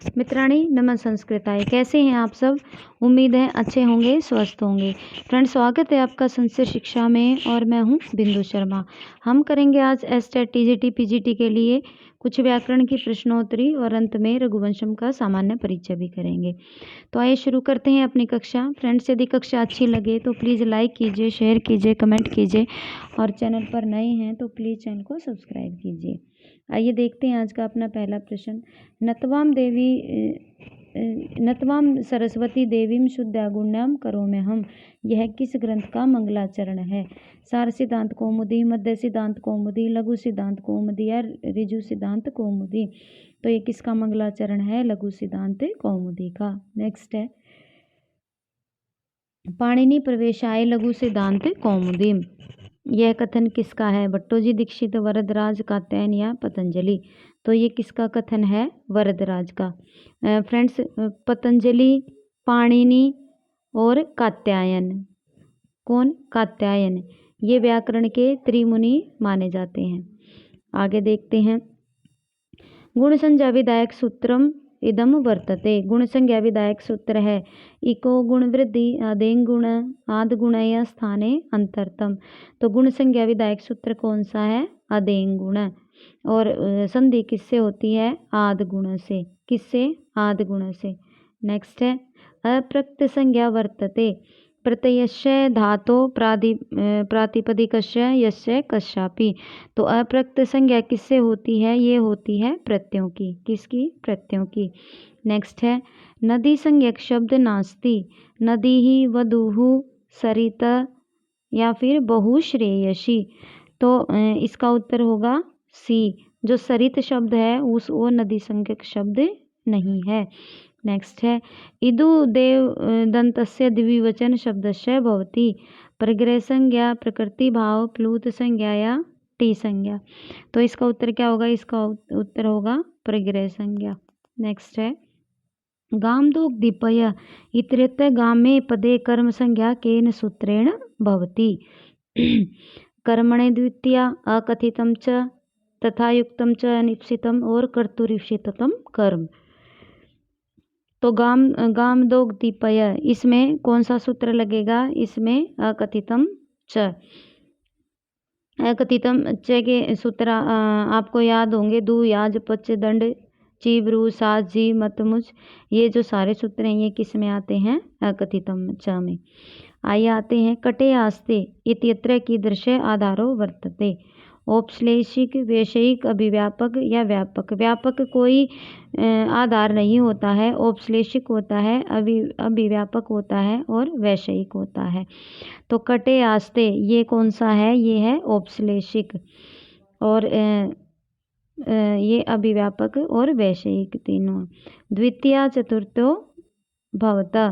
मित्राणि नमः संस्कृताय। कैसे हैं आप सब? उम्मीद है अच्छे होंगे, स्वस्थ होंगे। फ्रेंड्स, स्वागत है आपका संस्कृत शिक्षा में और मैं हूं बिंदु शर्मा। हम करेंगे आज एसटेट टीजीटी पीजीटी के लिए कुछ व्याकरण की प्रश्नोत्तरी और अंत में रघुवंशम का सामान्य परिचय भी करेंगे। तो आइए शुरू करते हैं अपनी कक्षा। फ्रेंड्स, यदि कक्षा अच्छी लगे तो प्लीज़ लाइक कीजिए, शेयर कीजिए, कमेंट कीजिए और चैनल पर नए हैं तो प्लीज़ चैनल को सब्सक्राइब कीजिए। आइए देखते हैं आज का अपना पहला प्रश्न। नत्वाम सरस्वती देवीम शुद्धागुण्याम करोम्यहम्, यह किस ग्रंथ का मंगलाचरण है? सार सिद्धांत कौमुदी, मध्य सिद्धांत कौमुदी, लघु सिद्धांत कौमुदी या ऋजु सिद्धांत कौमुदी? तो ये किसका मंगलाचरण है? लघु सिद्धांत कौमुदी का। नेक्स्ट है पाणिनि प्रवेशाय लघु सिद्धांत कौमुदी। यह कथन किसका है? भट्टोजी, दीक्षित, वरदराज, कात्यायन या पतंजलि? तो ये किसका कथन है? वरदराज का। फ्रेंड्स, पतंजलि, पाणिनि और कात्यायन। कौन? कात्यायन। ये व्याकरण के त्रिमुनि माने जाते हैं। आगे देखते हैं। गुण संज्ञा विधायक सूत्रम इदम वर्तते। गुण संज्ञा विधायक सूत्र है इको गुण वृद्धि आदें गुण आद गुणय स्थाने अंतरतम। तो गुण संज्ञा विधायक सूत्र कौन सा है? आदें गुण। और संधि किससे होती है? आद गुण से। किससे? आद गुण से। नेक्स्ट है अप्रक्त संज्ञा वर्तते प्रत्ययस्य धातो प्रातिपदिकस्य यस्य कस्यापि। तो अप्रक्त संज्ञा किससे होती है? ये होती है प्रत्ययों की। किसकी? प्रत्ययों की। नेक्स्ट है नदी संज्ञक शब्द नास्ति। नदी ही वधूः सरित या फिर बहुश्रेयसी। तो इसका उत्तर होगा सी। जो सरित शब्द है वो नदी संज्ञक शब्द नहीं है। नेक्स्ट है इदु देव दंतस्य द्विवचन शब्दस्य भवति परिग्रह संज्ञा प्रकृति भाव प्लूत संज्ञा या टी संज्ञा। तो इसका उत्तर क्या होगा? इसका उत्तर होगा परिग्रह संज्ञा। नेक्स्ट है गाम दो दीपय इतरेत्य गामे पदे कर्म संज्ञा केन सूत्रेण भवति? कर्मणे द्वितीया अकथितम च तथा युक्तम च अनिप्सितम और कर्तुरीप्सितम कर्म। तो गाम दो दीपय, इसमें कौन सा सूत्र लगेगा? इसमें अकथितम च। अकथितम च के सूत्र आपको याद होंगे। दू याज पच दंड चीब्रू साज जी मतमुझ। ये जो सारे सूत्र हैं ये किस में आते हैं? अकथितम च में। आइए आते हैं कटे आस्ते इत्यत्र की दृश्य आधारो वर्तते। औपश्लेषिक, वैषयिक, अभिव्यापक या व्यापक। व्यापक कोई आधार नहीं होता है, औपश्लेषिक होता है, अभिव्यापक होता है और वैषयिक होता है। तो कटे आस्ते ये कौन सा है? ये है औपश्लेषिक। और ये अभिव्यापक और वैषयिक तीनों। द्वितीया चतुर्थो भवता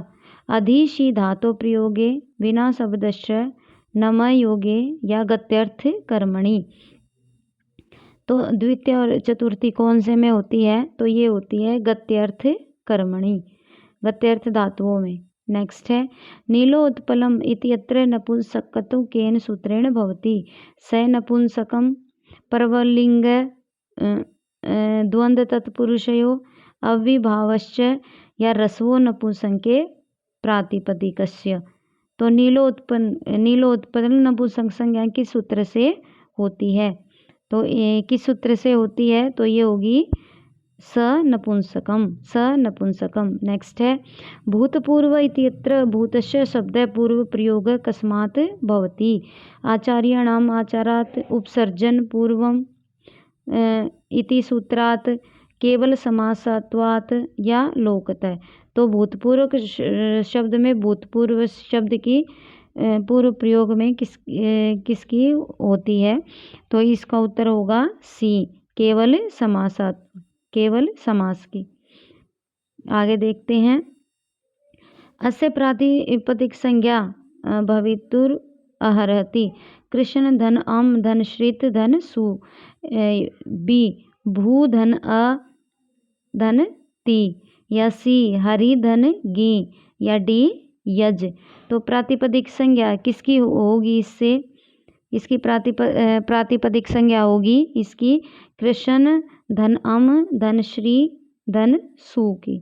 अधिशी धातो प्रयोगे विना शब्दस्य नम योगे या गत्यर्थ कर्मणि। तो द्वितीय और चतुर्थी कौन से में होती है? तो ये होती है गत्यर्थ कर्मणि, गत्यर्थ धातुओं में। नेक्स्ट है नीलोत्पलम इत्यत्र नपुंसकत्व केन सूत्रेण भवति? स नपुंसकम परवलिंग द्वंद्व तत्पुरुषयो अविभावश्च या रसवो नपुंसके प्रातिपदिकस्य। तो नीलोत्पल नपुंसक संज्ञा किस सूत्र से होती है? तो किस सूत्र से होती है? तो ये होगी स नपुंसकम। स नपुंसकम। नेक्स्ट है भूतपूर्व इत्यत्र भूतस्य शब्द पूर्व प्रयोग कस्मात् भवति? आचार्याणाम आचारात् उपसर्जन पूर्वम इति सूत्रात् केवल समासत्वात् या लोकतः। तो भूतपूर्व शब्द में भूतपूर्व शब्द की पूर्व प्रयोग में किसकी होती है? तो इसका उत्तर होगा सी, केवल समासात, केवल समास की। आगे देखते हैं अस्य प्रातिपदिक संज्ञा भवितुर अर्हति। कृष्ण धन अम धन श्रित धन सु। बी भू धन अ धन ती या सी हरि धन गी या डी यज। तो प्रातिपदिक संज्ञा किसकी होगी? इससे इसकी प्रातिपदिक संज्ञा होगी इसकी कृष्ण धन अम धन श्री धन सु की।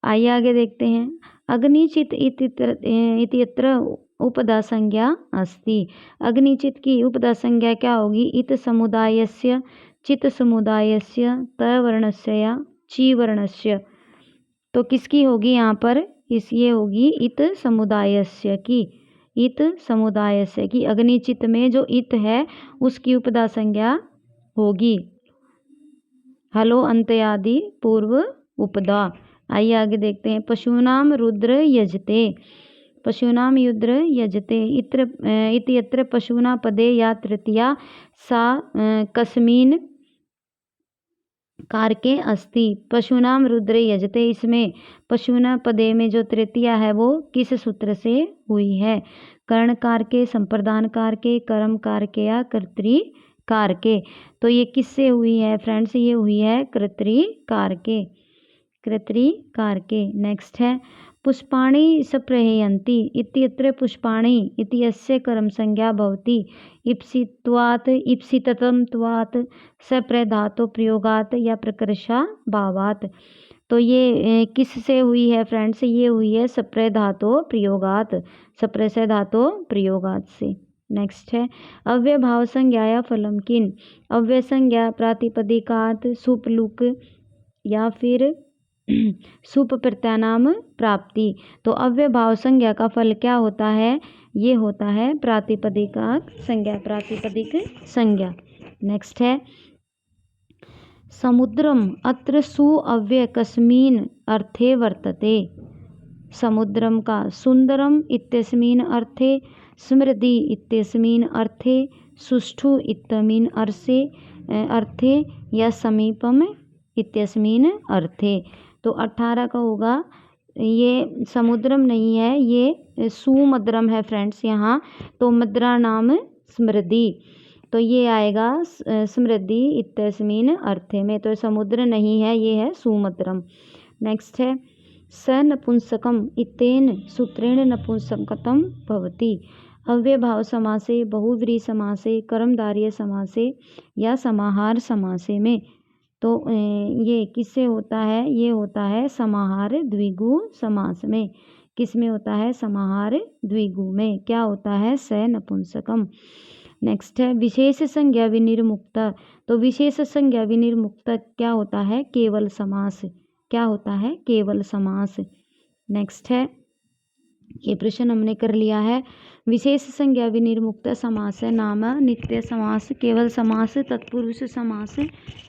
आइए आगे देखते हैं। अग्निचित इत्यत्र उपधा संज्ञा अस्ति। अग्निचित की उपधा संज्ञा क्या होगी? इत समुदायस्य, चित समुदायस्य, त वर्णस्य या ची वर्णस्य। तो किसकी होगी यहाँ पर? ये होगी इत समुदायस्य की। इत समुदायस्य की अग्निचित में जो इत है उसकी उपधा संज्ञा होगी। हलो अंत्यादि पूर्व उपदा। आइए आगे देखते हैं। पशूनाम रुद्र यजते। पशूनाम रुद्र यजते इति यत्र पशूना पदे या तृतीया सा कस्मिन कारके अस्ति। पशूनाम रुद्र यजते, इसमें पशूना पदे में जो तृतीया है वो किस सूत्र से हुई है? कर्ण कारके, संप्रदान कारके, कर्म कारके या कर्तृ कारके। तो ये किससे हुई है फ्रेंड्स? ये हुई है कर्तृ कारके। कर्तृ कारके। नेक्स्ट है पुष्पाणि सप्रहयन्ति इत्यत्र पुष्पाणि इत्यस्य कर्म संज्ञा भवति इप्सित्वात्, इप्सितत्वात्, सप्रधातो प्रयोगात् या प्रकर्षा भावात्। तो ये किससे हुई है फ्रेंड्स? ये हुई है सप्रधातो प्रयोगात्, सप्रस्य धातो प्रयोगात् से। नेक्स्ट है अव्यय भाव संज्ञा या फलम किन। अव्यय संज्ञा प्रातिपदिकात् सुपलुक या फिर सुप प्रत्यानाम प्राप्ति। तो अव्यय भाव संज्ञा का फल क्या होता है? ये होता है प्रातिपदिकात् संज्ञा, प्रातिपदिक संज्ञा। नेक्स्ट है समुद्रम अत्र सु अव्यय कस्मिन् अर्थे वर्तते। समुद्रम का सुंदरम इत्यस्मिन् अर्थे, समृद्धि इत्यस्मिन् अर्थे, सुष्ठु इत्यस्मिन् अर्थे या समीपम इत्यस्मिन् अर्थे। तो 18 का होगा। ये समुद्रम नहीं है, ये सुमद्रम है फ्रेंड्स यहाँ। तो मद्रा नाम समृद्धि, तो ये आएगा समृद्धि इत्यस्मिन् अर्थे में। तो समुद्र नहीं है, ये है सुमद्रम। नेक्स्ट है स नपुंसकम इतेन सूत्रेण नपुंसकत्वं भवति। अव्यय भाव समासे, बहुव्रीहि समासे, कर्मधारय समासे या समाहार समासे में। तो ये किससे होता है? ये होता है समाहार द्विगु समास में। किस में होता है? समाहार द्विगु में। क्या होता है? स नपुंसकम। नेक्स्ट है विशेष संज्ञा विनिर्मुक्त। तो विशेष संज्ञा विनिर्मुक्त क्या होता है? केवल समास। क्या होता है? केवल समास। नेक्स्ट है, ये प्रश्न हमने कर लिया है। विशेष संज्ञा विनिर्मुक्त समास है नाम नित्य समास, केवल समास, तत्पुरुष समास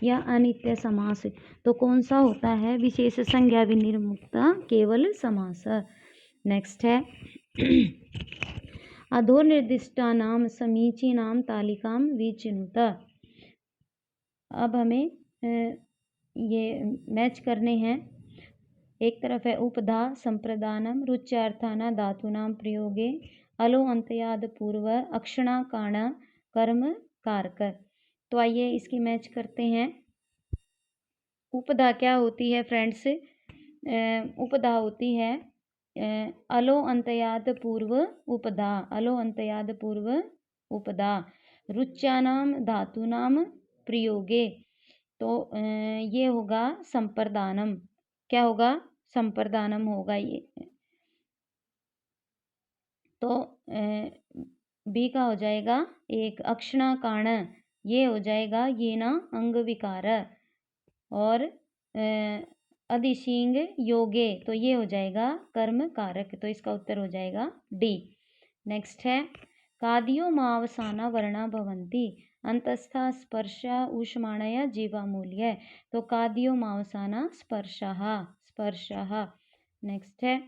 या अनित्य समास। तो कौन सा होता है विशेष संज्ञा विनिर्मुक्त? केवल समास। नेक्स्ट है अधोनिर्दिष्टानां समीचीनां तालिकां विचिनुत। अब हमें ये मैच करने हैं। एक तरफ है उपधा संप्रदानम रुच्यार्थाना धातूनां प्रयोगे अलो अंतयाद पूर्व अक्षणा काण कर्म कारक। तो आइए इसकी मैच करते हैं। उपधा क्या होती है फ्रेंड्स? उपधा होती है अलो अंतयाद पूर्व उपधा, अलो अंतयाद पूर्व उपधा रुच्यानाम धातूनाम प्रयोगे। तो ये होगा संप्रदानम। क्या होगा? संप्रदानम होगा ये। तो बी का हो जाएगा एक अक्षणा काण, ये हो जाएगा ये ना अंग विकार। और अधिशिंग योगे, तो ये हो जाएगा कर्म कारक। तो इसका उत्तर हो जाएगा डी। नेक्स्ट है कादियो मावसाना वर्णा भवंती अंतस्था स्पर्श ऊष्माणया जीवामूल्य। तो कादियो मावसाना स्पर्शः, स्पर्शः। नेक्स्ट है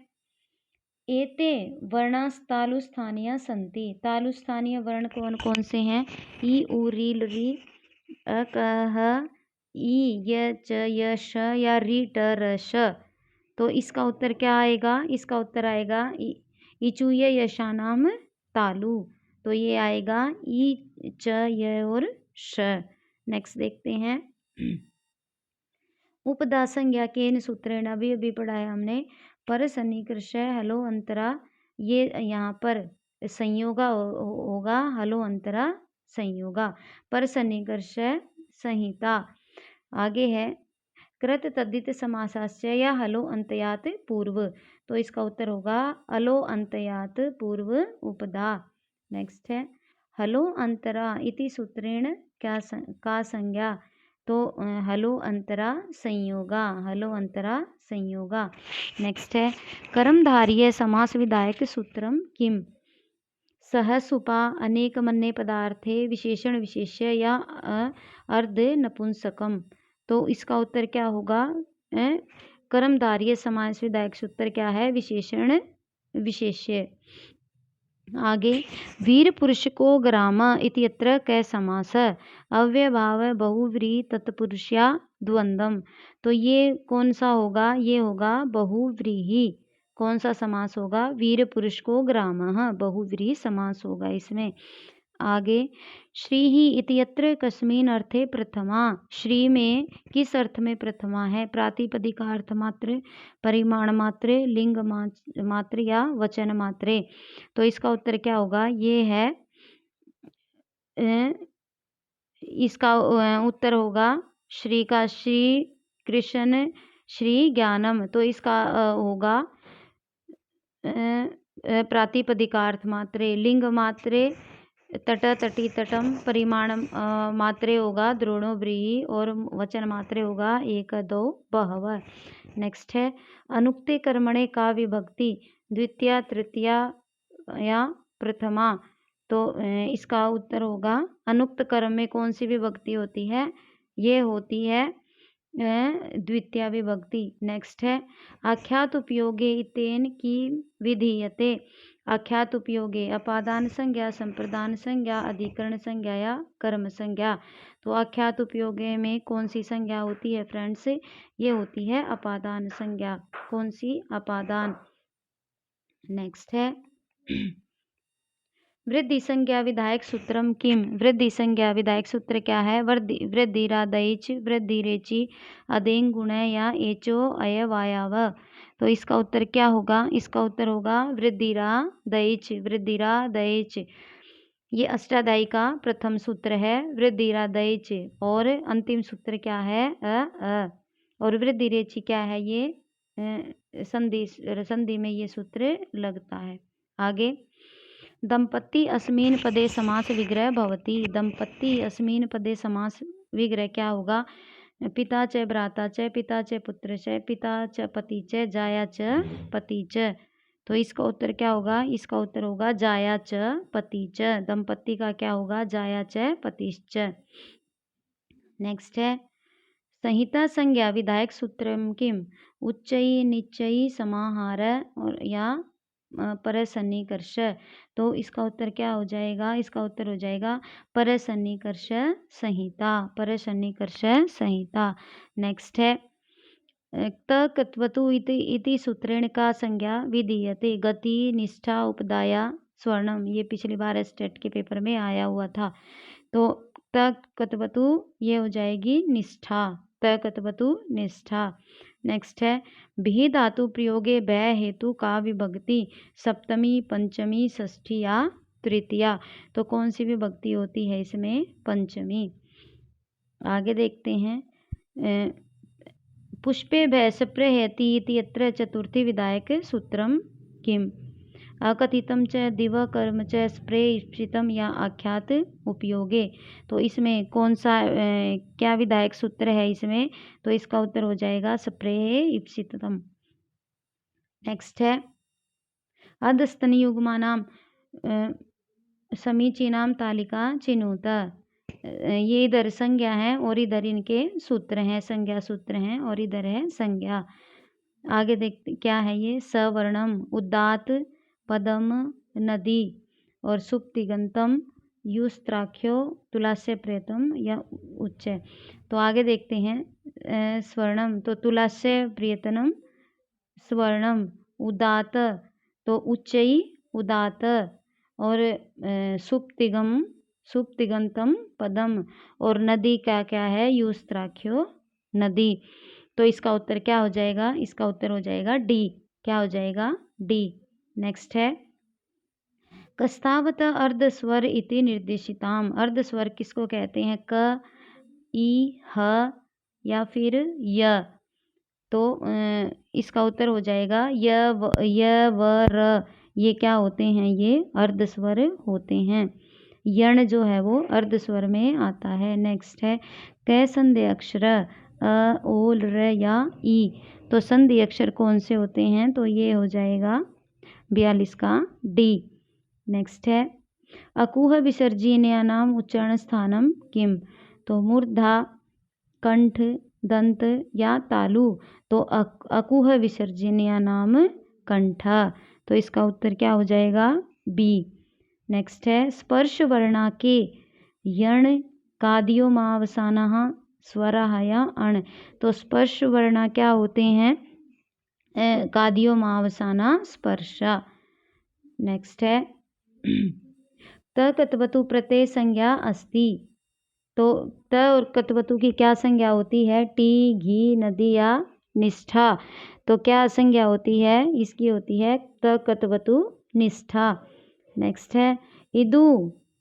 एते वर्णास्तालुस्थानीय संति। तालुस्थानीय वर्ण कौन कौन से हैं? ई उ री ल री अ क ह ई य च य श या री ट र श। तो इसका उत्तर क्या आएगा? इसका उत्तर आएगा इचुय यशानाम तालु। तो ये आएगा ई च य और श। नेक्स्ट देखते हैं उपदा संज्ञा केन सूत्रेण। अभी पढ़ाया हमने। पर सन्निकृष्ट हलो अंतरा, ये यहाँ पर संयोगा होगा, हलो अंतरा संयोगा। पर सन्निकृष्ट संहिता। आगे है कृत तद्धित समासास्य या हलो अंतयात पूर्व। तो इसका उत्तर होगा अलो अंतयात पूर्व उपदा। नेक्स्ट है हलो अंतरा इति सूत्रेण का संज्ञा। तो हलो अंतरा संयोगा, हलो अंतरा संयोगा। नेक्स्ट है कर्मधारय समास विधायक सूत्रम किम। सह सुपा अनेक मन्ने पदार्थे विशेषण विशेष्य या अर्ध नपुंसकम। तो इसका उत्तर क्या होगा? कर्मधारय समास विधायक सूत्र क्या है? विशेषण विशेष्य। आगे वीर पुरुष को ग्राम इत्यत्र कै समास। अव्ययभाव बहुव्रीहि तत्पुरुषया द्वंद्वम। तो ये कौन सा होगा? ये होगा बहुव्रीहि। कौन सा समास होगा? वीर पुरुष को ग्रामः, बहुव्रीहि समास होगा इसमें। आगे श्री ही इत्यत्र कस्मिन् अर्थे प्रथमा। श्री में किस अर्थ में प्रथमा है? प्रातिपदिका अर्थ मात्र, परिमाण मात्र, लिंग मात्र या वचन मात्र। तो इसका उत्तर क्या होगा? ये है इसका उत्तर होगा श्री का श्री कृष्ण श्री ज्ञानम। तो इसका होगा प्रातिपदिकार्थ मात्रे, लिंग मात्रे तट तटी तटम, परिमाण मात्रे होगा द्रोणो व्रीहि और वचन मात्रे होगा एक दो बहव। नेक्स्ट है अनुक्ते कर्मणे का विभक्ति द्वितीया तृतीया या प्रथमा। तो इसका उत्तर होगा अनुक्त कर्म में कौन सी विभक्ति होती है? ये होती है द्वितीय विभक्ति। नेक्स्ट है आख्यात उपयोगे इतेन की विधीयते। आख्यात उपयोगे अपादान संज्ञा, संप्रदान संज्ञा, अधिकरण संज्ञा या कर्म संज्ञा। तो आख्यात उपयोगे में कौन सी संज्ञा होती है फ्रेंड्स? ये होती है अपादान संज्ञा। कौन सी? अपादान। नेक्स्ट है वृद्धि संज्ञा विधायक सूत्रम किम। वृद्धि संज्ञा विधायक सूत्र क्या है? वृद्धिरादैच, वृद्धिरेचि, अदेंग गुण या एचो अयवायाव। तो इसका उत्तर क्या होगा? इसका उत्तर होगा वृद्धिरादैच, वृद्धिरादैच। ये अष्टाध्यायी का प्रथम सूत्र है वृद्धिरादैच। और अंतिम सूत्र क्या है? और वृद्धिरेचि क्या है? ये संधि में ये सूत्र लगता है। आगे दंपति अस्मिन् पदे समास विग्रह भवति। दंपति अस्मिन् पदे समास विग्रह क्या होगा? पिता च भ्राता च, पिता च पुत्र च, पिता च पति च, जाया च पति च। तो इसका उत्तर क्या होगा? इसका उत्तर होगा जाया च पति च। दंपति का क्या होगा? जाया च पतिश्च। नेक्स्ट है संहिता संज्ञा विधायक सूत्रम किम। उच्चई निच्चई समाहार और या परसन्निकर्ष। तो इसका उत्तर क्या हो जाएगा? इसका उत्तर हो जाएगा परसन्निकर्ष संहिता, परसन्निकर्ष संहिता। नेक्स्ट है तत्वतु इति सूत्रेण का संज्ञा विधीयते। गति निष्ठा उपदाया स्वर्णम। ये पिछली बार स्टेट के पेपर में आया हुआ था। तो तत्वतु ये हो जाएगी निष्ठा, तत्वतु निष्ठा। नेक्स्ट है भी धातु प्रयोगे बै हेतु का विभक्ति सप्तमी, पंचमी, षष्ठी या तृतीया। तो कौन सी विभक्ति होती है इसमें? पंचमी। आगे देखते हैं पुष्पे भय स्प्रहयति इत्यत्र चतुर्थी विधायक सूत्रम किम। अकथितम च दिव कर्म च स्प्रे इप्सितम या आख्यात उपयोगे। तो इसमें कौन सा क्या विधायक सूत्र है इसमें? तो इसका उत्तर हो जाएगा स्प्रे इप्सितम। नेक्स्ट है अधस्तनयुग्मानां समीचीनां तालिका चिनुत। ये इधर संज्ञा है और इधर इनके सूत्र हैं, संज्ञा सूत्र हैं और इधर है संज्ञा। आगे देखते क्या है ये सवर्णम, उदात, पदम, नदी और सुप्तिगंतम, युस्त्राख्यो, तुलास्य प्रियतम या उच्च। तो आगे देखते हैं स्वर्णम तो तुलास्य प्रियतनम स्वर्णम, उदात तो उच्चई उदात और सुप्तिगम सुप्तिगंतम पदम और नदी का क्या है? युस्त्राख्यो नदी। तो इसका उत्तर क्या हो जाएगा? इसका उत्तर हो जाएगा डी। क्या हो जाएगा? डी। नेक्स्ट है कस्तावत अर्धस्वर इति निर्देशिताम। अर्धस्वर किसको कहते हैं? क, ई, ह या फिर य। तो इसका उत्तर हो जाएगा य व र। ये क्या होते हैं? ये अर्धस्वर होते हैं। यण जो है वो अर्धस्वर में आता है। नेक्स्ट है क संधि अक्षर अ, ओ, र या ई। तो संधि अक्षर कौन से होते हैं? तो ये हो जाएगा 42 का डी। नेक्स्ट है अकुह विसर्जनीयानाम उच्चारण स्थानम किम। तो मूर्धा, कंठ, दंत या तालु। तो अकुह विसर्जनीयानाम कंठ। तो इसका उत्तर क्या हो जाएगा? बी। नेक्स्ट है स्पर्श वर्णा के यण कादियो मावसानः स्वरः या अण। तो स्पर्श वर्णा क्या होते हैं? कादियो मावसाना स्पर्श। नेक्स्ट है त कतवतु प्रत्यय संज्ञा अस्ति। तो त और कतवतु की क्या संज्ञा होती है? टी, घी, नदी या निष्ठा। तो क्या संज्ञा होती है? इसकी होती है त कतवतु निष्ठा। नेक्स्ट है इदु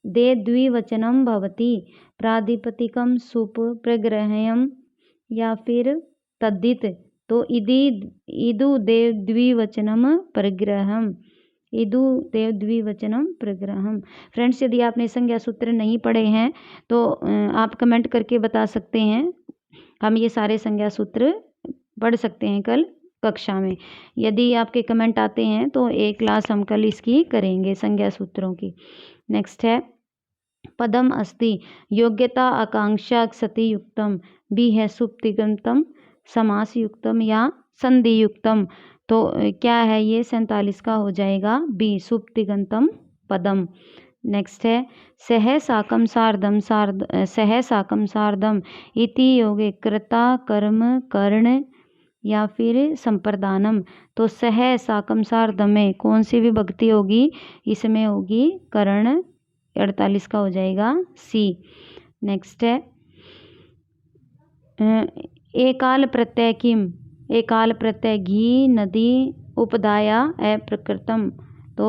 दे द्विवचनम भवति प्रातिपदिकम सुप प्रग्रहयम या फिर तद्धित। तो इदु देव द्विवचनम प्रग्रहम। इदु देव द्विवचनम प्रग्रहम। फ्रेंड्स, यदि आपने संज्ञा सूत्र नहीं पढ़े हैं तो आप कमेंट करके बता सकते हैं। हम ये सारे संज्ञा सूत्र पढ़ सकते हैं कल कक्षा में। यदि आपके कमेंट आते हैं तो एक क्लास हम कल इसकी करेंगे संज्ञा सूत्रों की। नेक्स्ट है पदम अस्ति योग्यता आकांक्षा सति युक्तम। बी है सुप्तिगंतम, समास युक्तम या संधि युक्तम। तो क्या है ये? 47 का हो जाएगा बी सुप्तिगंतम पदम। नेक्स्ट है सह साकम सार्धम सह साकम सार्धम इति योगे कृता कर्म कर्ण या फिर संप्रदानम। तो सह साकम सार्धम में कौन सी विभक्ति होगी? इसमें होगी कर्ण। 48 का हो जाएगा सी। नेक्स्ट है एकाल प्रत्यय किम। एकाल प्रत्यय घी, नदी, उपदाया, अप्रकृतम। तो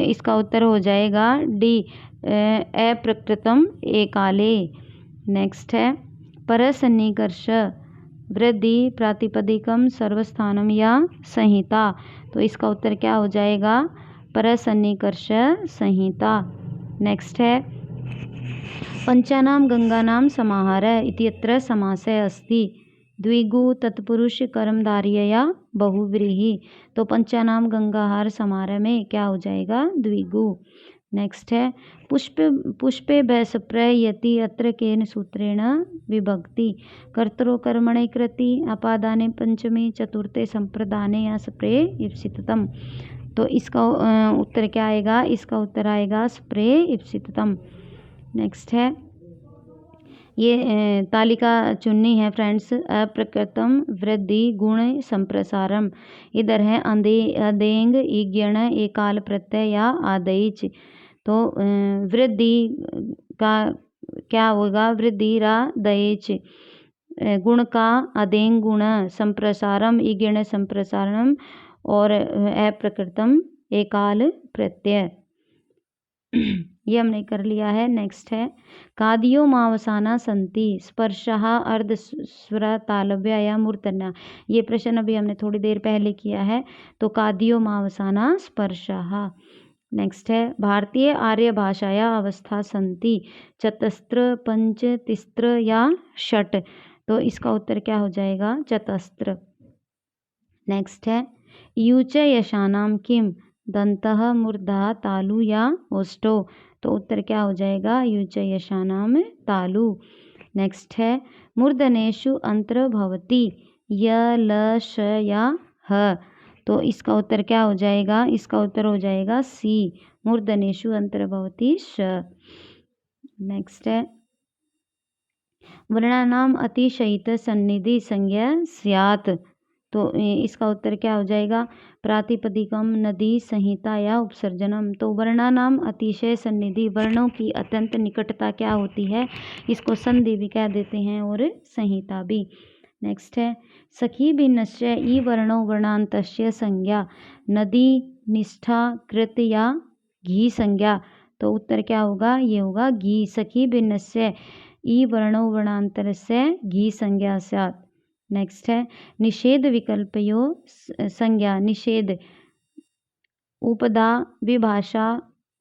इसका उत्तर हो जाएगा डी अप्रकृतम एकाले। नेक्स्ट है परसन्निकर्ष वृद्धि प्रातिपदिकम सर्वस्थानम या संहिता। तो इसका उत्तर क्या हो जाएगा? परसन्निकर्ष संहिता। नेक्स्ट है पंचानाम गंगानाम समाहार इत्यत्र समासः अस्ति द्विगु तत्पुरुष कर्मधार्य या बहुव्रीहि। तो पंचानाम गंगाहार समाहार में क्या हो जाएगा? द्विगु। नेक्स्ट है पुष्पे भैसप्रय यति अत्र केन सूत्रेण विभक्ति कर्तरो कर्मणे कृति अपादाने पंचमे चतुर्थे संप्रदाने या स्प्रे इप्सितम। तो इसका उत्तर क्या आएगा? इसका उत्तर आएगा स्प्रे इप्सितम। नेक्स्ट है ये तालिका चुननी है फ्रेंड्स। अप्रकृतम वृद्धि गुण संप्रसारम। इधर है अदेंग इज्ञण एकाल प्रत्यय या आदेच। तो वृद्धि का क्या होगा? वृद्धि रा दयेच। गुण का अदेंग गुण, संप्रसारम इज्ञण संप्रसारणम और अप्रकृतम एकाल प्रत्यय। ये हमने कर लिया है। नेक्स्ट है कादियो मावसाना संति स्पर्शः अर्धस्वर तालव्य या मूर्धन्य। ये प्रश्न अभी हमने थोड़ी देर पहले किया है। तो कादियो मावसाना स्पर्शः। नेक्स्ट है भारतीय आर्य भाषाया अवस्था संति चतस्त्र पंच तिस्त्र या षट। तो इसका उत्तर क्या हो जाएगा? चतस्त्र। नेक्स्ट है यूच यशानाम किम दंतः मूर्धा तालु या ओष्ठो। तो उत्तर क्या हो जाएगा? यूच यशानाम तालु। नेक्स्ट है मूर्धनेषु अंतर भवति य ल श या ह। तो इसका उत्तर क्या हो जाएगा? इसका उत्तर हो जाएगा सी मूर्धनेषु अंतर भवति श। नेक्स्ट है वर्णानाम अतिशयित सन्निधि संज्ञा स्यात्। तो इसका उत्तर क्या हो जाएगा? प्रातिपदिकम, नदी, संहिता या उपसर्जनम। तो वर्णानाम अतिशय सन्निधि, वर्णों की अत्यंत निकटता क्या होती है? इसको संधि भी कह देते हैं और संहिता भी। नेक्स्ट है सखी भिन्नस्य ई वर्णो वर्णांतस्य संज्ञा नदी, निष्ठा, कृत या घी संज्ञा। तो उत्तर क्या होगा? ये होगा घी। सखी भिन्नस्य ई वर्णो वर्णांतर से घी संज्ञा स्यात्। नेक्स्ट है निषेध विकल्पयो संज्ञा निषेध उपदा विभाषा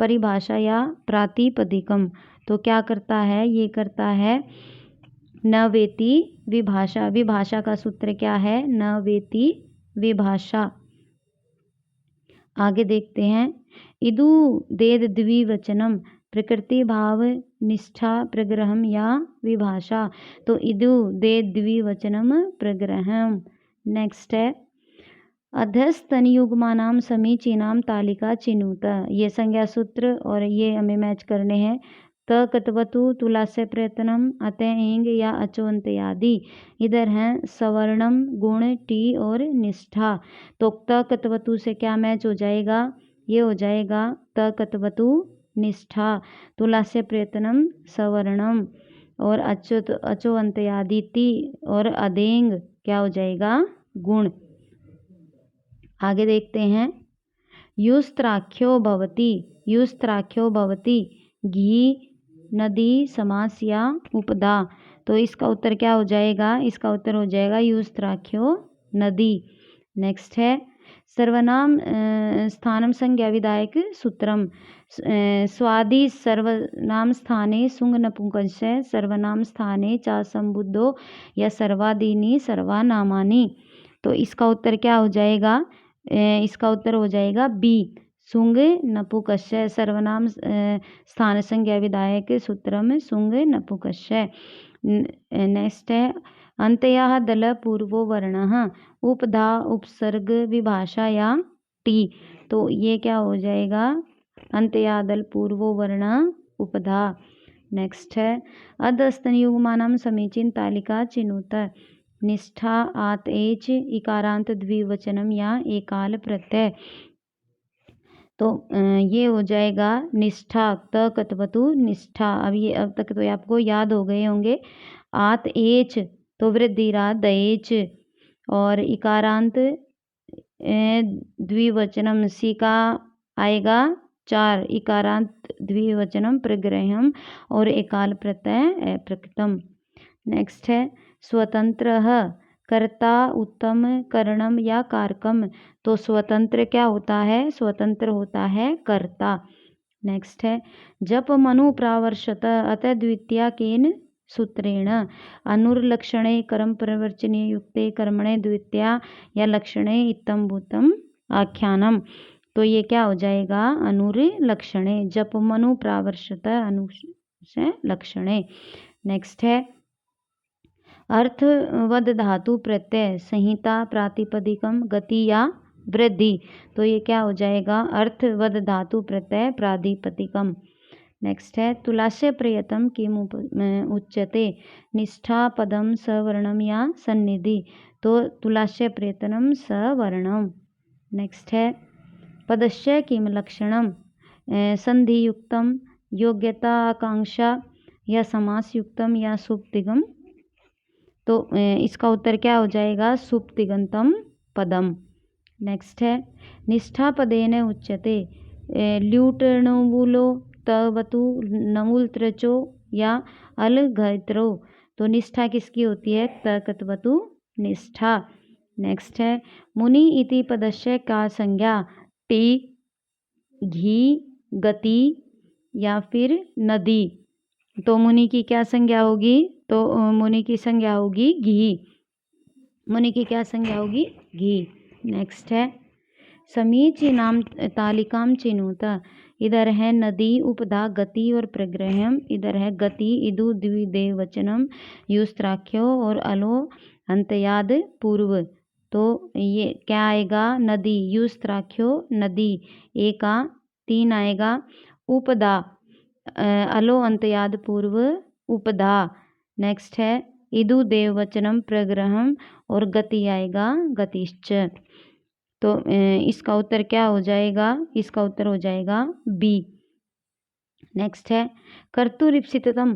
परिभाषा या प्रातिपदिकम। तो क्या करता है, ये करता है न वेति विभाषा। विभाषा का सूत्र क्या है, न वेति विभाषा। आगे देखते हैं इदु देद द्विवचनम प्रकृति भाव निष्ठा प्रग्रहम या विभाषा। तो इदु देद द्विवचनम प्रग्रहम। नेक्स्ट है अध्यस्तनयुग्मानाम समीचीनाम तालिका चिनुत। ये संज्ञा सूत्र और ये हमें मैच करने हैं। त कतवतु तुलास्य प्रयत्नम अतः इंग या अचोन्त आदि। इधर हैं सवर्णम गुण टी और निष्ठा। तो त कतवतु से क्या मैच हो जाएगा, ये हो जाएगा त कतवतु निष्ठा, तुलास्य प्रयत्नम सवर्णम और अचोन्त आदि ती और अदेंग क्या हो जाएगा, गुण। आगे देखते हैं युस्त्राख्यो भवति। युस्त्राख्यो भवति घी नदी समास या उपदा। तो इसका उत्तर क्या हो जाएगा, इसका उत्तर हो जाएगा युस्त्राख्यो नदी। नेक्स्ट है सर्वनाम स्थानम संज्ञा विधायक सूत्रम। स्वादि सर्वनाम स्थाने सुंग नपुंसकस्य सर्वनाम स्थाने चा संबुद्धो या सर्वादीनी सर्वानामानी। तो इसका उत्तर क्या हो जाएगा, इसका उत्तर हो जाएगा बी सुंग नपुकस्य सर्वनाम स्थान संज्ञा विधायक सूत्रम सुंग नपुकस्य। नेक्स्ट है अंतया दल पूर्वो वर्ण उपधा उपसर्ग विभाषा या टी। तो ये क्या हो जाएगा, अंतया दल पूर्वो वर्ण उपधा। नेक्स्ट है अधस्तनयुग्मानाम समीचीन तालिका चिनुत। निष्ठा आत एच इकारांत द्विवचनम या एकाल प्रत्यय। तो ये हो जाएगा निष्ठा त कतवतु निष्ठा। अब तक तो आपको याद हो गए होंगे। आत एच तो वृद्धिरा दएच और इकारांत द्विवचनम सी का आएगा 4 इकारांत द्विवचनम प्रग्रहम और एकाल प्रत्यय प्रकृतम। नेक्स्ट है स्वतंत्र कर्ता उत्तम करणम या कारकम। तो स्वतंत्र क्या होता है, स्वतंत्र होता है कर्ता। नेक्स्ट है जप मनु प्रावर्षत अतः द्वितीया केन सूत्रेण। अनुर्लक्षणे कर्म प्रवर्चने युक्ते कर्मणे द्वितीया या लक्षणे इत्थम भूतम आख्यानम। तो ये क्या हो जाएगा, अनुर्लक्षणे जप मनु प्रावर्षत अनु से लक्षणे। नेक्स्ट है अर्थवद धातु प्रत्यय संहिता प्रातिपदिकम गति या वृद्धि। तो ये क्या हो जाएगा, अर्थवद धातु प्रत्यय प्रातिपदिकम। नेक्स्ट है तुलास्य प्रयतम किम उच्यते। निष्ठा पदम सवर्णम या सन्निधि। तो तुलास्य प्रयतनम सवर्णम। नेक्स्ट है पदस्य किम लक्षणम। संधियुक्तम योग्यता आकांक्षा या समासयुक्तम या सुप्तिगम। तो इसका उत्तर क्या हो जाएगा, सुप्तिगंतम पदम। नेक्स्ट है निष्ठा पदेन उच्यते। ल्यूटणुबुलो तवतु नमूलत्रचो या अलघत्रो। तो निष्ठा किसकी होती है, तकतवतु निष्ठा। नेक्स्ट है मुनि इति पदस्य का संज्ञा टी घी गति या फिर नदी। तो मुनि की क्या संज्ञा होगी, तो मुनि की संज्ञा होगी घी। मुनि की क्या संज्ञा होगी, घी। नेक्स्ट है समीचीनाम तालिकाम चिनुत। इधर है नदी उपधा गति और प्रग्रहम। इधर है गति इदु द्विदेव वचनम युस्त्राख्यो और अलो अंतयाद पूर्व। तो ये क्या आएगा, नदी युस्त्राख्यो नदी एका 3 आएगा। उपदा अलो अंतयाद पूर्व उपधा। नेक्स्ट है इदु देववचनम प्रग्रहम और गति आएगा गतिश्च। तो इसका उत्तर क्या हो जाएगा, इसका उत्तर हो जाएगा बी। नेक्स्ट है कर्तुरीप्सितम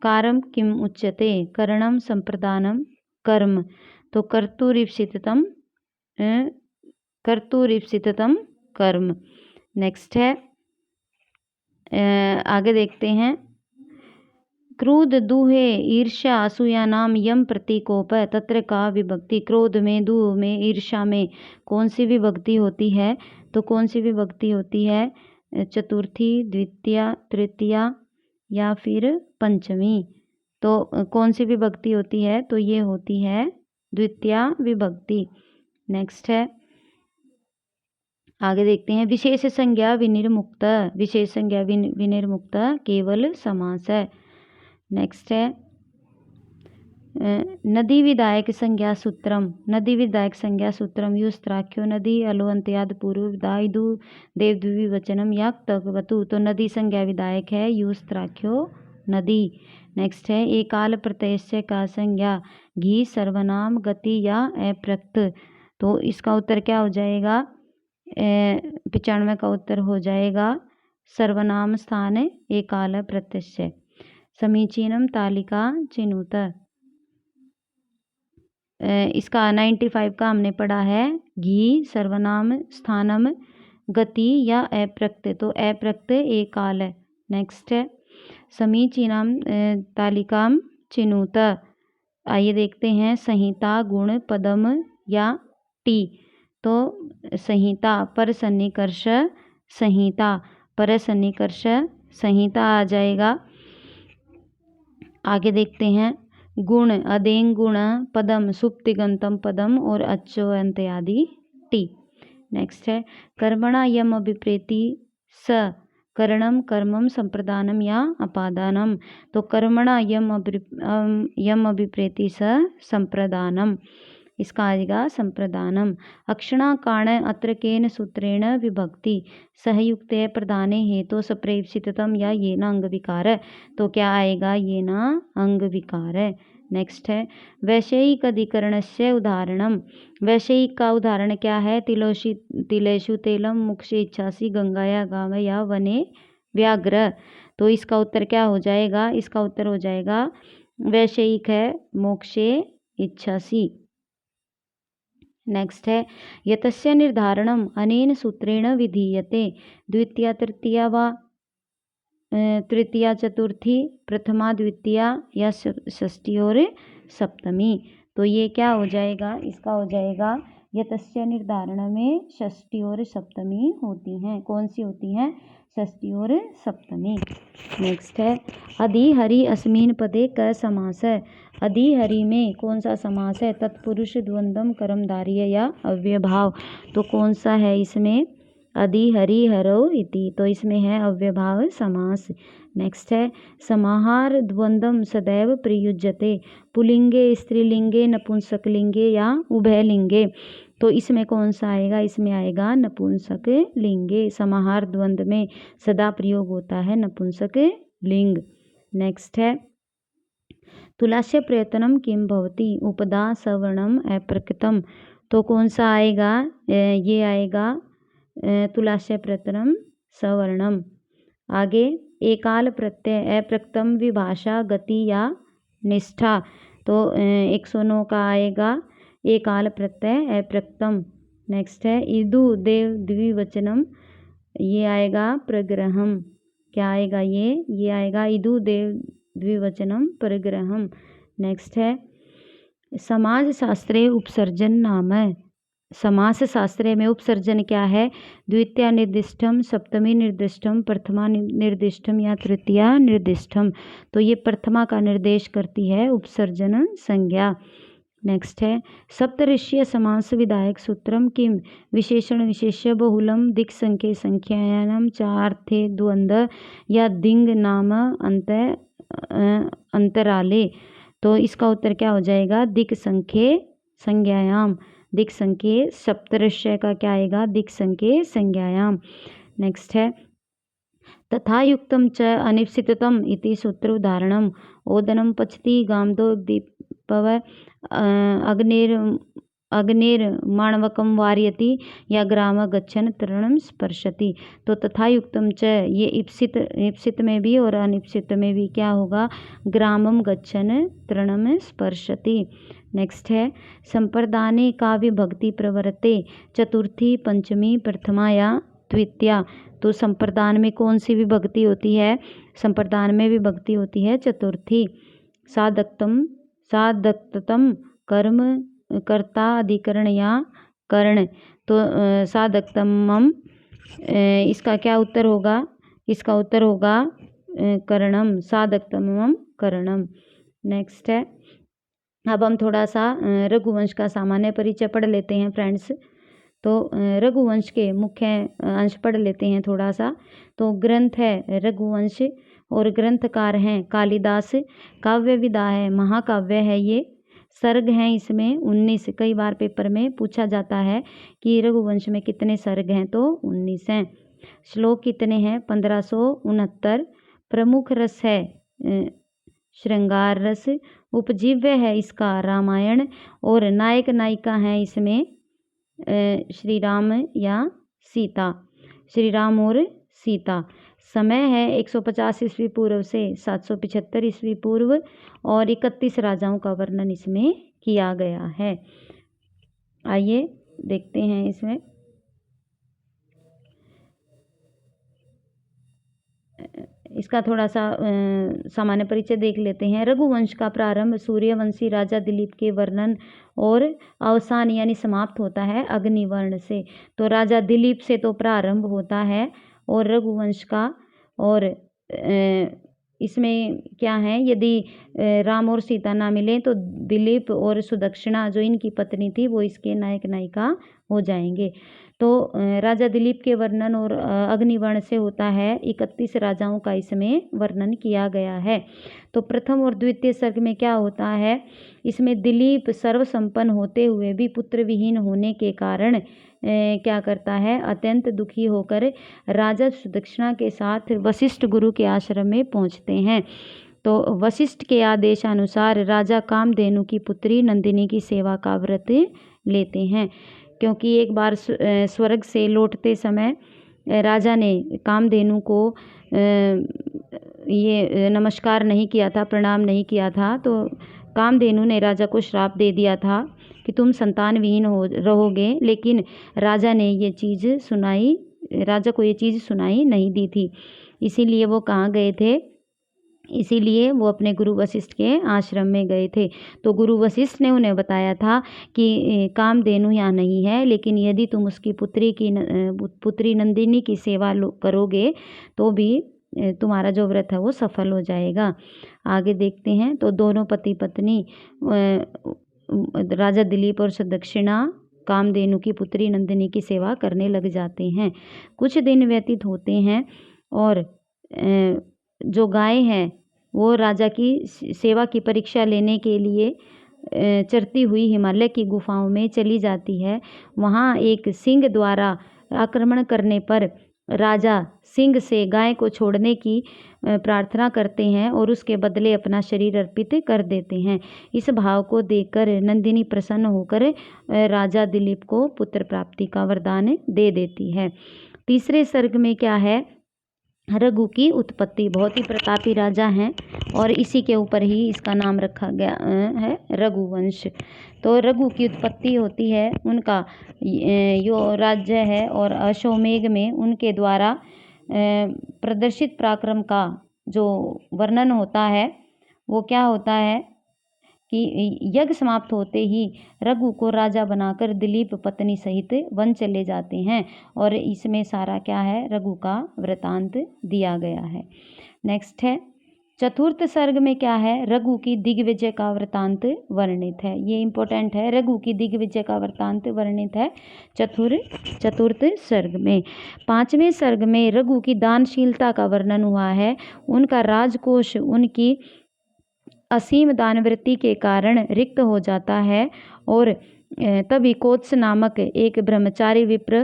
कारम किम उच्यते। करणम संप्रदानम कर्म। तो कर्तुरीप्सितम कर्म। नेक्स्ट है आगे देखते हैं क्रोध दुहे ईर्ष्या असूया नाम यम प्रतीकोप तत्र का विभक्ति। क्रोध में, दुह में, ईर्ष्या में कौन सी विभक्ति होती है? तो कौन सी विभक्ति होती है? चतुर्थी, द्वितीया, तृतीया या फिर पंचमी। तो कौन सी विभक्ति होती है? तो ये होती है द्वितीया विभक्ति। नेक्स्ट है, आगे देखते हैं। विशेष संज्ञा विनिर्मुक्त, विशेष संज्ञा विनिर्मुक्त केवल समास है। नेक्स्ट है, नदी विधायक संज्ञा सूत्रम, नदी विधायक संज्ञा सूत्रम युस्त्राख्यो नदी अलोअंत्याद पूर्व विदायदु देव द्विवचनम या तकवतु। तो नदी संज्ञा विधायक है युस्त्राख्यो नदी। नेक्स्ट है, एकाल प्रत्यय का संज्ञा घी सर्वनाम गति या अप्रक्त। तो इसका उत्तर क्या हो जाएगा? 95 का उत्तर हो जाएगा सर्वनाम स्थान एकाल प्रत्यय। समीचीनम तालिका चिनुत। इसका 95 का हमने पढ़ा है घी सर्वनाम स्थानम गति या अप्रक्त। तो अप्रक्त एकाल है। नेक्स्ट है, समीचीनम तालिकाम चिनुत। आइए देखते हैं, संहिता गुण पदम या टी। तो संहिता पर सन्निकर्ष संहिता, पर सन्निकर्ष संहिता आ जाएगा। आगे देखते हैं, गुण अदेंग गुण पदम सुप्तिगंतम पदम और अच्छो अंत आदि टी। नेक्स्ट है, कर्मणा यम अभिप्रेति स करणम कर्मम संप्रदानम या अपादानम। तो कर्मणा यम अभिप्रेति स संप्रदानम, इसका आएगा संप्रदानम। अक्षणा काण अत्र केन सूत्रेण विभक्ति सहयुक्त प्रदाने हेतु सप्रेक्षिततम या ये न अंग विकार है। तो क्या आएगा? ये न अंग विकार है। नेक्स्ट है, वैषयिक अधिकरण से उदाहरणम। वैषयिक का उदाहरण क्या है? तिलेषु तेलम मुक्षे इच्छासी गंगाया गाव या वने व्याघ्र। तो इसका उत्तर क्या हो जाएगा? इसका उत्तर हो जाएगा वैषयिक है मोक्षे इच्छासी। नेक्स्ट है, यतस्य निर्धारणम अनेन सूत्रेण विधीयते द्वितीया तृतीया वा तृतीया चतुर्थी प्रथमा द्वितीया या षष्ठी और सप्तमी। तो ये क्या हो जाएगा? इसका हो जाएगा यतस्य निर्धारण में षष्ठी और सप्तमी होती हैं। कौन सी होती हैं? षष्ठी और सप्तमी। नेक्स्ट है, अधिहरि अस्मिन पदे क समास है। अधिहरि में कौन सा समास है? तत्पुरुष द्वंद्वम कर्मधारय या अव्यभाव। तो कौन सा है इसमें? अधिहरि हरौ इति। तो इसमें है अव्यभाव समास। नेक्स्ट है, समाहार द्वंद्वम सदैव प्रयुज्यते पुल्लिंगे स्त्रीलिंगे नपुंसकलिंगे या उभयलिंगे। तो इसमें कौन सा आएगा? इसमें आएगा नपुंसक लिंगे। समाहार द्वंद्व में सदा प्रयोग होता है नपुंसक लिंग। नेक्स्ट है, तुलास्य प्रयत्नम किम भवति उपदा सवर्णम अप्रकृतम। तो कौन सा आएगा? ये आएगा तुलास्य प्रयत्नम सवर्णम। आगे, एकाल प्रत्यय अप्रकृतम विभाषा गति या निष्ठा। तो 109 का आएगा एकाल प्रत्यय अप्रकृतम। नेक्स्ट है, इदु देव द्विवचनम। ये आएगा प्रग्रहम। क्या आएगा ये आएगा इदु देव द्विवचनम प्रग्रहम। नेक्स्ट है, समाज शास्त्रे उपसर्जन नाम है। समास शास्त्र में उपसर्जन क्या है? द्वितीया निर्दिष्टम, सप्तमी निर्दिष्टम, प्रथमा निर्दिष्टम या तृतीया निर्दिष्टम। तो ये प्रथमा का निर्देश करती है उपसर्जन संज्ञा। नेक्स्ट है, सप्तऋषीय समास विधायक सूत्रम किम विशेषण विशेष्य बहुलम दिक् संख्ये संख्यायाम चार्थे द्वंद्व या दिंग नाम अंतराले। तो इसका उत्तर क्या हो जाएगा? दिक् संख्ये संज्ञायाम। दिक् संख्ये सप्तऋषय का क्या आएगा? दिक् संख्ये संज्ञायाम। नेक्स्ट है, तथा युक्तम च अनिप्सिततम इति सूत्र उदाहरणम ओदनम पचति गामदो दीपव अग्निर्माणवकम वारयति या ग्राम गच्छन तरणम स्पर्शति। तो तथा युक्तम च ये इप्सित में भी और अनिप्सित में भी क्या होगा? ग्रामम गच्छन तरणम स्पर्शति। नेक्स्ट है, संप्रदाने का विभक्ति प्रवर्ते चतुर्थी पंचमी प्रथमा या द्वितीया। तो संप्रदान में कौन सी विभक्ति होती है? संप्रदान में विभक्ति होती है चतुर्थी। साधकतम कर्म कर्ता अधिकरण या कर्ण। तो साधकतमम, इसका क्या उत्तर होगा? इसका उत्तर होगा कर्णम, साधकतमम कर्णम। नेक्स्ट है, अब हम थोड़ा सा रघुवंश का सामान्य परिचय पढ़ लेते हैं फ्रेंड्स। तो रघुवंश के मुख्य अंश पढ़ लेते हैं थोड़ा सा। तो ग्रंथ है रघुवंश और ग्रंथकार हैं कालिदास। काव्य विधा है महाकाव्य है ये। सर्ग हैं इसमें 19। कई बार पेपर में पूछा जाता है कि रघुवंश में कितने सर्ग हैं, तो 19 हैं। श्लोक कितने हैं? 1569। प्रमुख रस है श्रृंगार रस। उपजीव्य है इसका रामायण और नायक नायिका हैं इसमें श्री राम या सीता, श्री राम और सीता। समय है 150 ईस्वी पूर्व से 775 ईस्वी पूर्व और 31 राजाओं का वर्णन इसमें किया गया है। आइए देखते हैं इसमें। इसका थोड़ा सा सामान्य परिचय देख लेते हैं। रघुवंश का प्रारंभ सूर्यवंशी राजा दिलीप के वर्णन और अवसान यानी समाप्त होता है अग्निवर्ण से। तो राजा दिलीप से तो प्रारंभ होता है और रघुवंश का। और इसमें क्या है, यदि राम और सीता ना मिले तो दिलीप और सुदक्षिणा जो इनकी पत्नी थी वो इसके नायक नायिका हो जाएंगे। तो राजा दिलीप के वर्णन और अग्निवर्ण से होता है 31 राजाओं का इसमें वर्णन किया गया है। तो प्रथम और द्वितीय सर्ग में क्या होता है, इसमें दिलीप सर्वसंपन्न होते हुए भी पुत्र विहीन होने के कारण क्या करता है, अत्यंत दुखी होकर राजा सुदक्षिणा के साथ वशिष्ठ गुरु के आश्रम में पहुंचते हैं। तो वशिष्ठ के आदेशानुसार राजा कामधेनु की पुत्री नंदिनी की सेवा का व्रत लेते हैं, क्योंकि एक बार स्वर्ग से लौटते समय राजा ने कामधेनु को ये नमस्कार नहीं किया था, प्रणाम नहीं किया था। तो कामधेनु ने राजा को श्राप दे दिया था कि तुम संतान विहीन हो रहोगे, लेकिन राजा ने ये चीज़ सुनाई, राजा को ये चीज़ सुनाई नहीं दी थी। इसीलिए वो कहाँ गए थे, इसीलिए वो अपने गुरु वशिष्ठ के आश्रम में गए थे। तो गुरु वशिष्ठ ने उन्हें बताया था कि कामधेनु यहाँ नहीं है, लेकिन यदि तुम उसकी पुत्री नंदिनी की सेवा करोगे तो भी तुम्हारा जो व्रत है वो सफल हो जाएगा। आगे देखते हैं। तो दोनों पति पत्नी राजा दिलीप और सुदक्षिणा कामधेनु की पुत्री नंदिनी की सेवा करने लग जाते हैं। कुछ दिन व्यतीत होते हैं और जो गाय है वो राजा की सेवा की परीक्षा लेने के लिए चरती हुई हिमालय की गुफाओं में चली जाती है। वहाँ एक सिंह द्वारा आक्रमण करने पर राजा सिंह से गाय को छोड़ने की प्रार्थना करते हैं और उसके बदले अपना शरीर अर्पित कर देते हैं। इस भाव को देखकर नंदिनी प्रसन्न होकर राजा दिलीप को पुत्र प्राप्ति का वरदान दे देती है। तीसरे सर्ग में क्या है, रघु की उत्पत्ति। बहुत ही प्रतापी राजा हैं और इसी के ऊपर ही इसका नाम रखा गया है रघुवंश। तो रघु की उत्पत्ति होती है, उनका यो राज्य है और अश्वमेध में उनके द्वारा प्रदर्शित पराक्रम का जो वर्णन होता है वो क्या होता है कि यज्ञ समाप्त होते ही रघु को राजा बनाकर दिलीप पत्नी सहित वन चले जाते हैं और इसमें सारा क्या है, रघु का वृतांत दिया गया है। नेक्स्ट है, चतुर्थ सर्ग में क्या है, रघु की दिग्विजय का वृतांत वर्णित है। ये इंपॉर्टेंट है, रघु की दिग्विजय का वृतांत वर्णित है चतुर्थ सर्ग में। पांचवें सर्ग में रघु की दानशीलता का वर्णन हुआ है। उनका राजकोष उनकी असीम दानवृत्ति के कारण रिक्त हो जाता है और तभी कोत्स नामक एक ब्रह्मचारी विप्र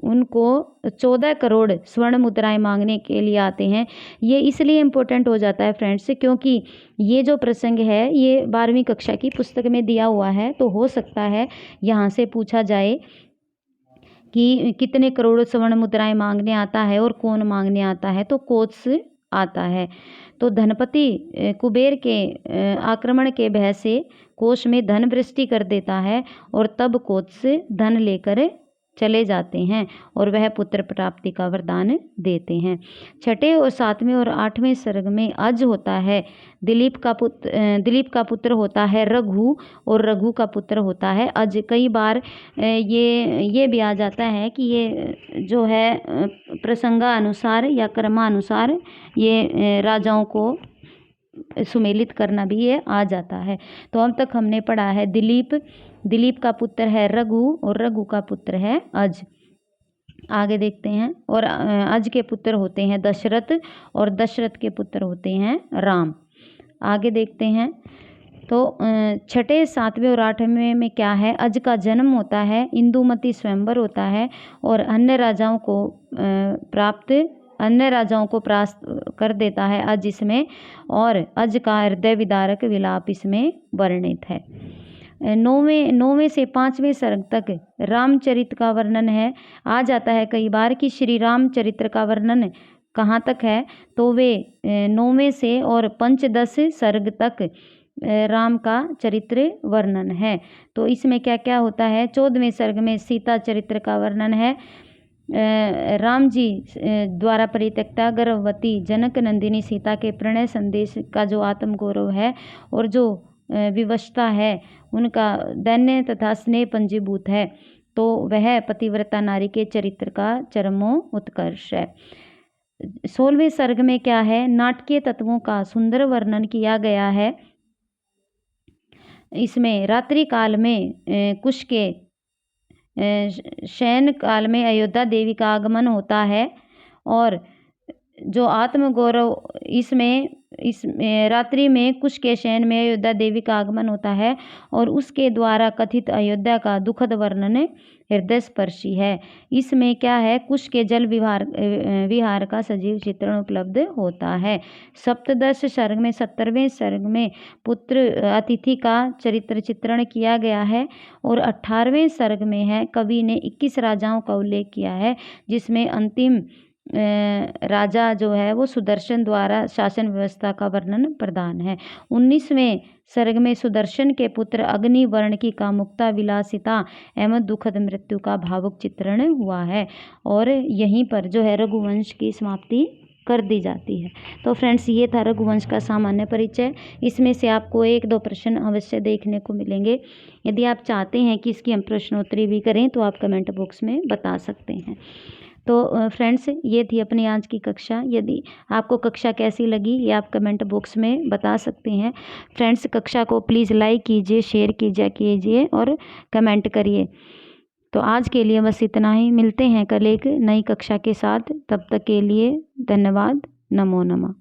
उनको 14 करोड़ स्वर्ण मुद्राएं मांगने के लिए आते हैं। ये इसलिए इम्पोर्टेंट हो जाता है फ्रेंड्स, क्योंकि ये जो प्रसंग है ये 12वीं कक्षा की पुस्तक में दिया हुआ है। तो हो सकता है यहाँ से पूछा जाए कि कितने करोड़ स्वर्ण मुद्राएं मांगने आता है और कौन मांगने आता है, तो कोत्स आता है। तो धनपति कुबेर के आक्रमण के भय से कोष में धन वृष्टि कर देता है और तब कोत्स धन लेकर चले जाते हैं और वह पुत्र प्राप्ति का वरदान देते हैं। छठे और सातवें और आठवें सर्ग में अज होता है दिलीप का पुत्र होता है रघु, और रघु का पुत्र होता है अज। कई बार ये भी आ जाता है कि ये जो है प्रसंगानुसार या क्रमानुसार ये राजाओं को सुमेलित करना भी ये आ जाता है। तो अब तक हमने पढ़ा है दिलीप का पुत्र है रघु और रघु का पुत्र है अज। आगे देखते हैं। और अज के पुत्र होते हैं दशरथ और दशरथ के पुत्र होते हैं राम। आगे देखते हैं। तो छठे सातवें और आठवें में क्या है, अज का जन्म होता है, इंदुमती स्वयंवर होता है और अन्य राजाओं को परास्त कर देता है अज इसमें, और अज का हृदय विदारक विलाप इसमें वर्णित है। नौवें से पाँचवें सर्ग तक रामचरित का वर्णन है। आ जाता है कई बार कि श्री रामचरित्र का वर्णन कहाँ तक है, तो वे 9वें से और पंचदश सर्ग तक राम का चरित्र वर्णन है। तो इसमें क्या क्या होता है, 14वें सर्ग में सीता चरित्र का वर्णन है। राम जी द्वारा परित्यक्ता गर्भवती जनक नंदिनी सीता के प्रणय संदेश का जो आत्मगौरव है और जो विवशता है उनका दैन्य तथा स्नेह पंजीभूत है, तो वह पतिव्रता नारी के चरित्र का चरमोत्कर्ष है। 16वें सर्ग में क्या है, नाटकीय तत्वों का सुंदर वर्णन किया गया है। इसमें रात्रि काल में कुश के शयन काल में अयोध्या देवी का आगमन होता है, और जो आत्मगौरव इसमें इस रात्रि में कुश के शयन में अयोध्या देवी का आगमन होता है और उसके द्वारा कथित अयोध्या का दुखद वर्णन हृदय स्पर्शी है। इसमें क्या है, कुश के जल विहार का सजीव चित्रण उपलब्ध होता है। सप्तदश सर्ग में 17वें सर्ग में पुत्र अतिथि का चरित्र चित्रण किया गया है, और 18वें सर्ग में है कवि ने 21 राजाओं का उल्लेख किया है, जिसमें अंतिम राजा जो है वो सुदर्शन द्वारा शासन व्यवस्था का वर्णन प्रदान है। 19वें सर्ग में सुदर्शन के पुत्र अग्नि वर्ण की कामुकता विलासिता एवं दुखद मृत्यु का भावुक चित्रण हुआ है, और यहीं पर जो है रघुवंश की समाप्ति कर दी जाती है। तो फ्रेंड्स, ये था रघुवंश का सामान्य परिचय। इसमें से आपको 1-2 प्रश्न अवश्य देखने को मिलेंगे। यदि आप चाहते हैं कि इसकी हम प्रश्नोत्तरी भी करें तो आप कमेंट बॉक्स में बता सकते हैं। तो फ्रेंड्स, ये थी अपनी आज की कक्षा। यदि आपको कक्षा कैसी लगी ये आप कमेंट बॉक्स में बता सकते हैं। फ्रेंड्स, कक्षा को प्लीज़ लाइक कीजिए, शेयर कीजिए और कमेंट करिए। तो आज के लिए बस इतना ही। मिलते हैं कल एक नई कक्षा के साथ। तब तक के लिए धन्यवाद। नमो नमः।